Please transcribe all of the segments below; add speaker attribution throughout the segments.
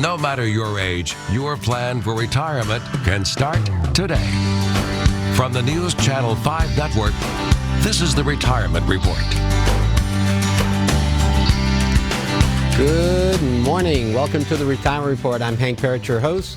Speaker 1: No matter your age, your plan for retirement can start today. From the News Channel 5 Network, this is the Retirement Report.
Speaker 2: Good morning. Welcome to the Retirement Report. I'm Hank Parrott, your host.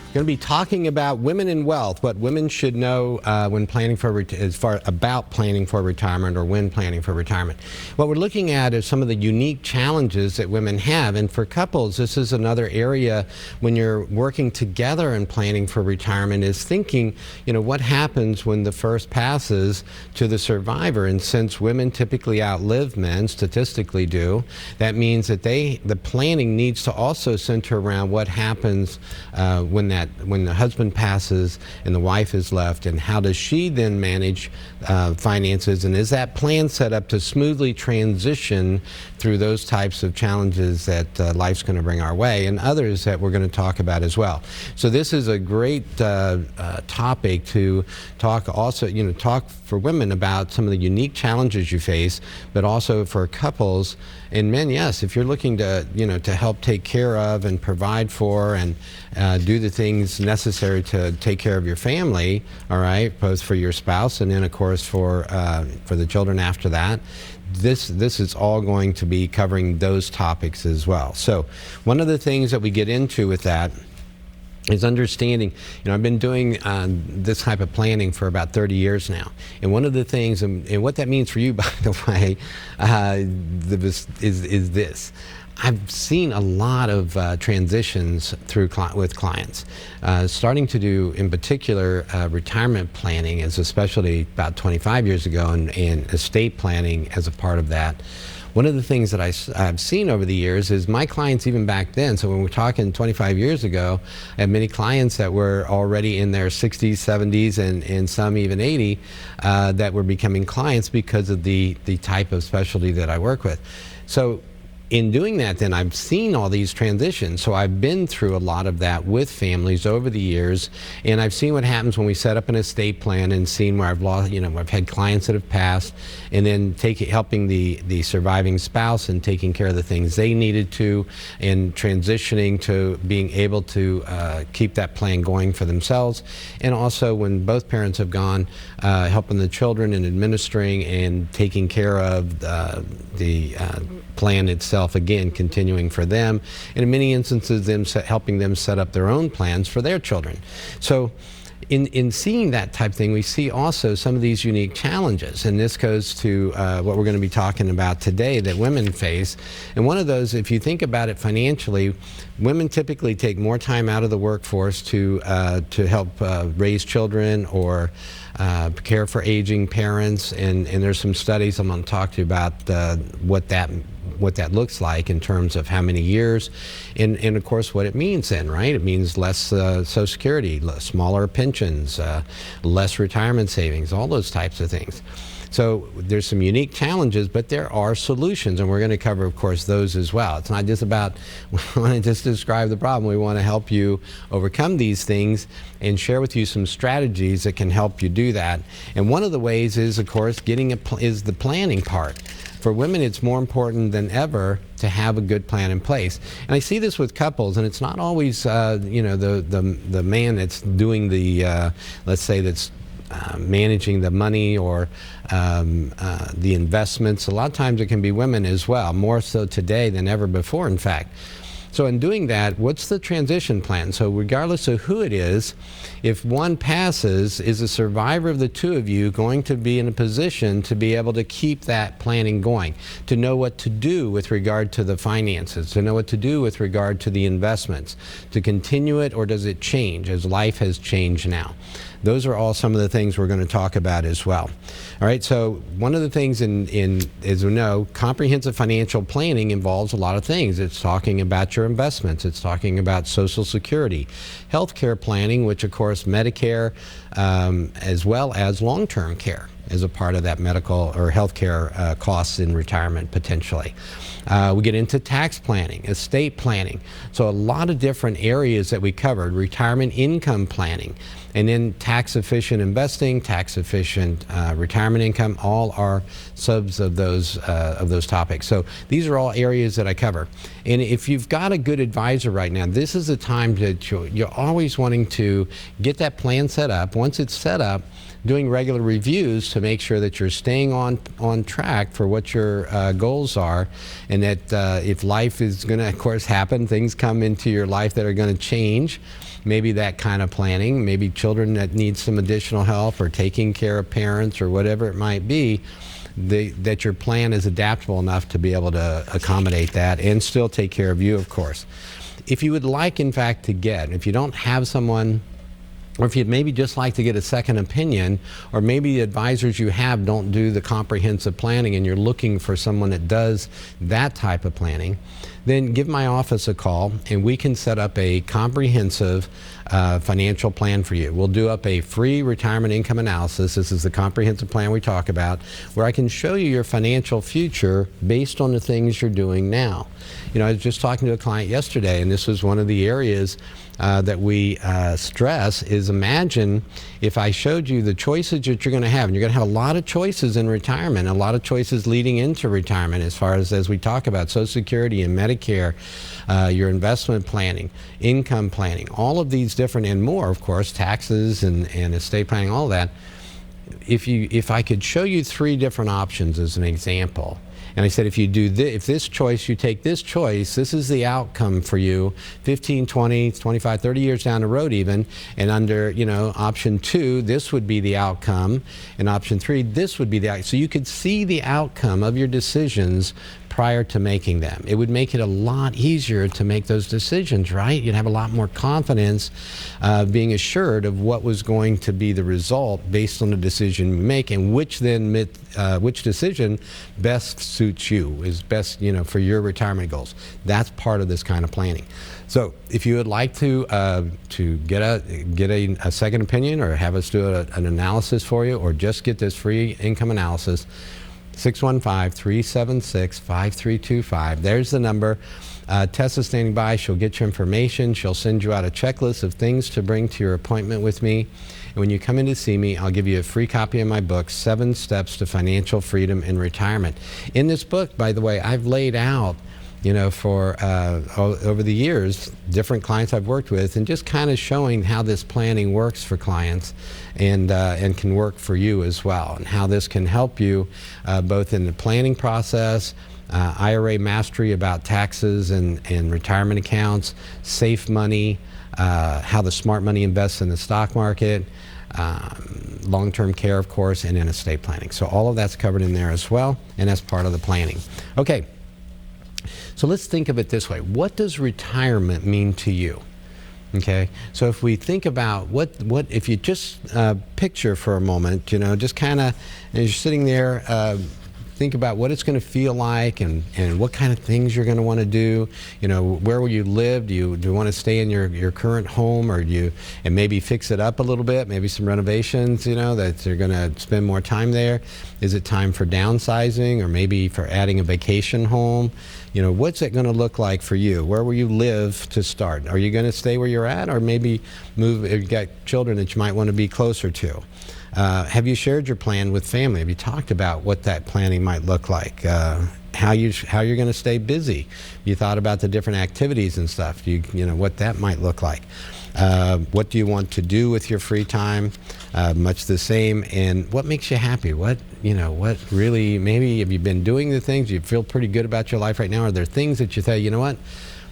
Speaker 2: We're going to be talking about women and wealth, what women should know when planning for about planning for retirement or when planning for retirement. What we're looking at is some of the unique challenges that women have, and for couples, this is another area when you're working together and planning for retirement is thinking, what happens when the first passes to the survivor. And since women typically outlive men, statistically do, that means that the planning needs to also center around what happens when the husband passes and the wife is left, and how does she then manage finances, and is that plan set up to smoothly transition through those types of challenges that life's going to bring our way, and others that we're going to talk about as well. So this is a great topic to talk also, talk for women about some of the unique challenges you face, but also for couples and men, yes, if you're looking to, to help take care of and provide for and do the things necessary to take care of your family, all right, both for your spouse and then, of course, for the children after that. This is all going to be covering those topics as well. So one of the things that we get into with that is understanding, I've been doing this type of planning for about 30 years now. And one of the things, and what that means for you, by the way, is this. I've seen a lot of transitions with clients, starting to do, in particular, retirement planning as a specialty about 25 years ago, and estate planning as a part of that. One of the things that I've seen over the years is my clients, even back then, so when we're talking 25 years ago, I have many clients that were already in their 60s, 70s, and some even 80 that were becoming clients because of the type of specialty that I work with. So in doing that, then I've seen all these transitions. So I've been through a lot of that with families over the years, and I've seen what happens when we set up an estate plan, and seen where I've lost, I've had clients that have passed, and then helping the surviving spouse and taking care of the things they needed to, and transitioning to being able to keep that plan going for themselves. And also when both parents have gone, helping the children and administering and taking care of the plan itself, again, continuing for them, and in many instances helping them set up their own plans for their children. So in seeing that type of thing, we see also some of these unique challenges, and this goes to what we're going to be talking about today that women face. And one of those, if you think about it financially, women typically take more time out of the workforce to help raise children or care for aging parents, and there's some studies I'm going to talk to you about what that looks like in terms of how many years, and of course what it means then, right? It means less Social Security, smaller pensions, less retirement savings, all those types of things. So there's some unique challenges, but there are solutions, and we're going to cover, of course, those as well. It's not just about, we want to just describe the problem. We want to help you overcome these things and share with you some strategies that can help you do that. And one of the ways is, of course, is the planning part. For women, it's more important than ever to have a good plan in place. And I see this with couples, and it's not always, the man that's doing the, let's say, that's managing the money or the investments. A lot of times it can be women as well, more so today than ever before, in fact. So in doing that, what's the transition plan? So regardless of who it is, if one passes, is the survivor of the two of you going to be in a position to be able to keep that planning going, to know what to do with regard to the finances, to know what to do with regard to the investments, to continue it, or does it change as life has changed now? Those are all some of the things we're going to talk about as well. All right, so one of the things as we know, comprehensive financial planning involves a lot of things. It's talking about your investments. It's talking about Social Security, healthcare planning, which of course Medicare, as well as long-term care as a part of that medical or healthcare costs in retirement potentially. We get into tax planning, estate planning. So a lot of different areas that we covered, retirement income planning, and then tax efficient investing, tax efficient retirement income, all are subs of those topics. So these are all areas that I cover. And if you've got a good advisor right now, this is the time that you're always wanting to get that plan set up. Once it's set up, doing regular reviews to make sure that you're staying on track for what your goals are, and that if life is going to, of course, happen, things come into your life that are going to change, maybe that kind of planning, maybe children that need some additional help, or taking care of parents, or whatever it might be, that your plan is adaptable enough to be able to accommodate that and still take care of you, of course. If you would like, in fact, to get, if you don't have someone, or if you'd maybe just like to get a second opinion, or maybe the advisors you have don't do the comprehensive planning and you're looking for someone that does that type of planning, then give my office a call and we can set up a comprehensive financial plan for you. We'll do up a free retirement income analysis. This is the comprehensive plan we talk about, where I can show you your financial future based on the things you're doing now. You know, I was just talking to a client yesterday, and this was one of the areas that we stress is, imagine if I showed you the choices that you're going to have. And you're going to have a lot of choices in retirement, a lot of choices leading into retirement, as far as we talk about Social Security and Medicare, your investment planning, income planning, all of these different, and more, of course, taxes and estate planning, all that. If I could show you 3 different options as an example, and I said, if you do if this choice, you take this choice, this is the outcome for you 15, 20, 25, 30 years down the road even, and under, you know, option 2, this would be the outcome, and option 3, this would be the outcome. So you could see the outcome of your decisions prior to making them. It would make it a lot easier to make those decisions, right? You'd have a lot more confidence being assured of what was going to be the result based on the decision you make, and which decision best suits you, is best, you know, for your retirement goals. That's part of this kind of planning. So if you would like to get a second opinion, or have us do an analysis for you, or just get this free income analysis, 615-376-5325. There's the number. Tessa's standing by. She'll get your information. She'll send you out a checklist of things to bring to your appointment with me. And when you come in to see me, I'll give you a free copy of my book, 7 Steps to Financial Freedom in Retirement. In this book, by the way, I've laid out, you know, for over the years, different clients I've worked with, and just kind of showing how this planning works for clients, and can work for you as well, and how this can help you both in the planning process, IRA mastery about taxes and retirement accounts, safe money, how the smart money invests in the stock market, long-term care, of course, and in estate planning. So all of that's covered in there as well, and that's part of the planning. Okay. So let's think of it this way. What does retirement mean to you? Okay, so if we think about what if you just picture for a moment, you know, just kind of, as you're sitting there, think about what it's going to feel like, and what kind of things you're going to want to do. You know, where will you live? Do you want to stay in your current home, or and maybe fix it up a little bit, maybe some renovations, you know, that you're going to spend more time there? Is it time for downsizing, or maybe for adding a vacation home? You know, what's it going to look like for you? Where will you live to start? Are you going to stay where you're at, or maybe move? If you've got children that you might want to be closer to. Have you shared your plan with family? Have you talked about what that planning might look like? How you're going to stay busy? You thought about the different activities and stuff. You know what that might look like. What do you want to do with your free time? Much the same. And what makes you happy? What really, maybe have you been doing the things you feel pretty good about your life right now? Are there things that you say, you know what,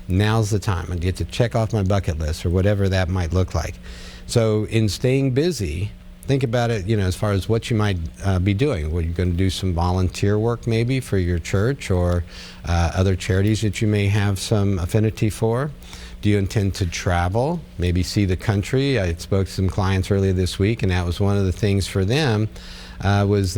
Speaker 2: now's the time, I get to check off my bucket list, or whatever that might look like. So in staying busy, think about it, you know, as far as what you might be doing. Well, you're going to do some volunteer work maybe for your church, or other charities that you may have some affinity for. Do you intend to travel, maybe see the country? I spoke to some clients earlier this week, and that was one of the things for them, was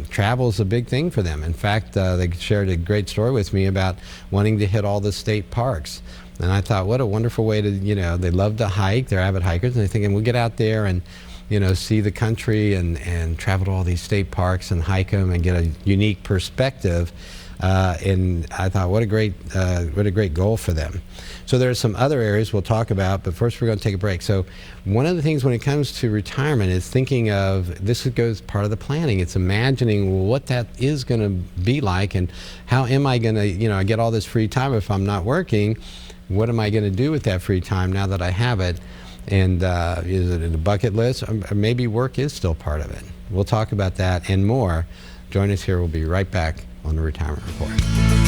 Speaker 2: travel is a big thing for them. In fact, they shared a great story with me about wanting to hit all the state parks. And I thought, what a wonderful way to, you know, they love to hike, they're avid hikers, and they're thinking, we'll get out there and, you know, see the country and travel to all these state parks and hike them and get a unique perspective And I thought, what a great goal for them. So there are some other areas we'll talk about, but first we're going to take a break. So one of the things when it comes to retirement is thinking of, this goes part of the planning. It's imagining what that is going to be like, and how am I going to, I get all this free time if I'm not working. What am I going to do with that free time now that I have it? And is it in a bucket list? Or maybe work is still part of it. We'll talk about that and more. Join us here. We'll be right back on the Retirement Report.